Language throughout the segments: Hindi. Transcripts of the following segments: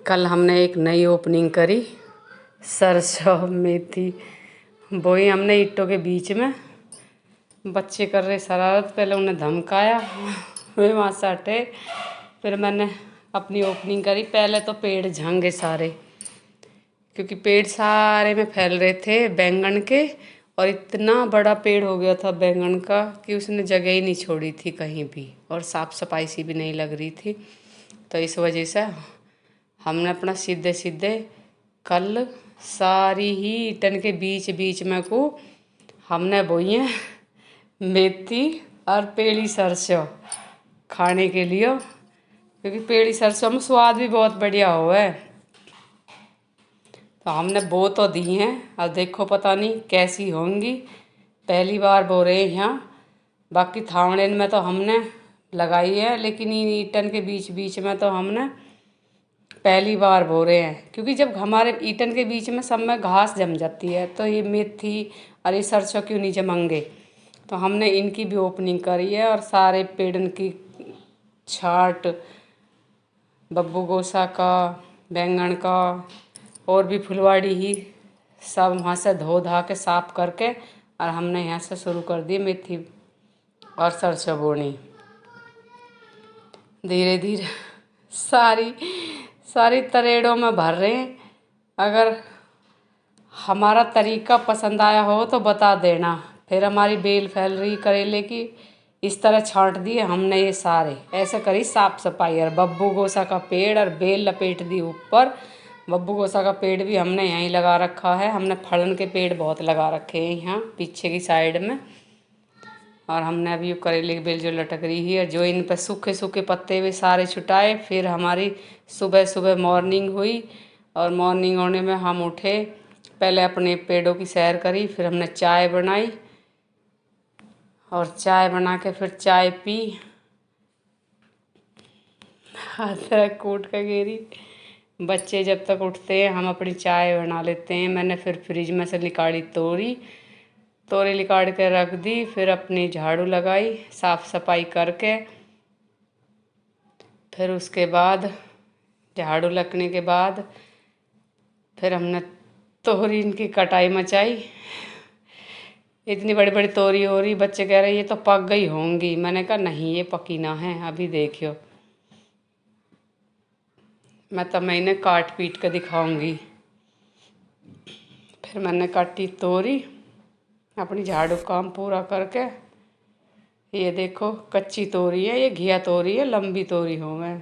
कल हमने एक नई ओपनिंग करी। सरसों मेथी बोई हमने ईंटों के बीच में। बच्चे कर रहे शरारत, पहले उन्हें धमकाया, वे वहाँ से हटे, फिर मैंने अपनी ओपनिंग करी। पहले तो पेड़ झांगे सारे, क्योंकि पेड़ सारे में फैल रहे थे बैंगन के, और इतना बड़ा पेड़ हो गया था बैंगन का कि उसने जगह ही नहीं छोड़ी थी कहीं भी, और साफ़ सफाई सी भी नहीं लग रही थी। तो इस वजह से हमने अपना सीधे सीधे कल सारी ही ईटन के बीच बीच में को हमने बोई है मेथी और पेड़ी सरसों खाने के लिए, क्योंकि पेड़ी सरसों में स्वाद भी बहुत बढ़िया हो है। तो हमने बो तो दी हैं, अब देखो पता नहीं कैसी होंगी। पहली बार बो रहे हैं यहाँ। बाकी थावड़ेन में तो हमने लगाई है, लेकिन इन ईटन के बीच बीच में तो हमने पहली बार बो रहे हैं, क्योंकि जब हमारे ईटन के बीच में सब में घास जम जाती है तो ये मेथी और ये सरसों क्यों नहीं जमेंगे। तो हमने इनकी भी ओपनिंग करी है, और सारे पेड़न की छाट, बब्बू गोसा का, बैंगन का, और भी फुलवाड़ी ही सब वहाँ से धो धा के साफ करके, और हमने यहाँ से शुरू कर दी मेथी और सरसों बोनी। धीरे धीरे सारी सारी तरेड़ों में भर रहे हैं। अगर हमारा तरीका पसंद आया हो तो बता देना। फिर हमारी बेल फैल रही करेले की, इस तरह छांट दिए हमने ये सारे, ऐसे करी साफ सफाई। और बब्बू गोसा का पेड़ और बेल लपेट दी ऊपर। बब्बू गोसा का पेड़ भी हमने यहीं लगा रखा है। हमने फलन के पेड़ बहुत लगा रखे हैं यहाँ पीछे की साइड में। और हमने अभी करेले की बेल जो लटक रही है, जो इन पर सूखे सूखे पत्ते हुए सारे छुटाए। फिर हमारी सुबह सुबह मॉर्निंग हुई, और मॉर्निंग होने में हम उठे, पहले अपने पेड़ों की सैर करी, फिर हमने चाय बनाई, और चाय बना के फिर चाय पी, अदरक कूट के गिरी। बच्चे जब तक उठते हैं हम अपनी चाय बना लेते हैं। मैंने फिर फ्रिज में से निकाली तोरी निकाल के रख दी। फिर अपनी झाड़ू लगाई साफ सफाई करके। फिर उसके बाद झाड़ू लगने के बाद फिर हमने तोरी इनकी कटाई मचाई। इतनी बड़ी बड़ी तोरी हो रही, बच्चे कह रहे ये तो पक गई होंगी। मैंने कहा नहीं, ये पकी ना है, अभी देखियो, मैं इन्हें काट पीट के दिखाऊंगी। फिर मैंने काटी तोरी, अपनी झाड़ू काम पूरा करके। ये देखो कच्ची तोरी है, ये घिया तोरी है, लंबी तोरी हो गए,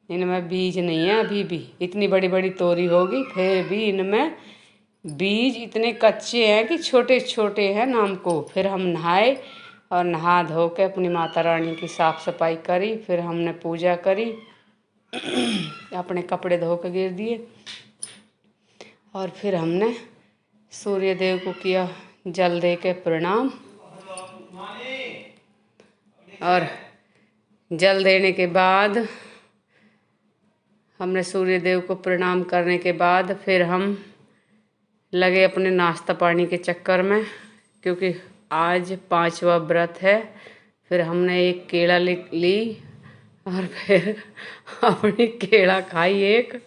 इनमें बीज नहीं है अभी भी। इतनी बड़ी बड़ी तोरी होगी फिर भी इनमें बीज इतने कच्चे हैं कि छोटे छोटे हैं नाम को। फिर हम नहाए, और नहा धो के अपनी माता रानी की साफ़ सफाई करी। फिर हमने पूजा करी, अपने कपड़े धो के गिर दिए, और फिर हमने सूर्य देव को किया जल दे के प्रणाम। और जल देने के बाद हमने सूर्य देव को प्रणाम करने के बाद फिर हम लगे अपने नाश्ता पानी के चक्कर में, क्योंकि आज 5वां व्रत है। फिर हमने एक केला ली, और फिर अपनी केला खाई एक।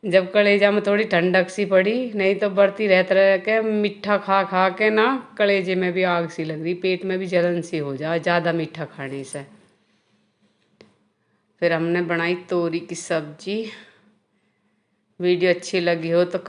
जब कलेजा में थोड़ी ठंडक सी पड़ी, नहीं तो बढ़ती रहते रह के मीठा खा खा के ना कलेजे में भी आग सी लग रही, पेट में भी जलन सी हो जाए ज़्यादा मीठा खाने से। फिर हमने बनाई तोरी की सब्जी। वीडियो अच्छी लगी हो तो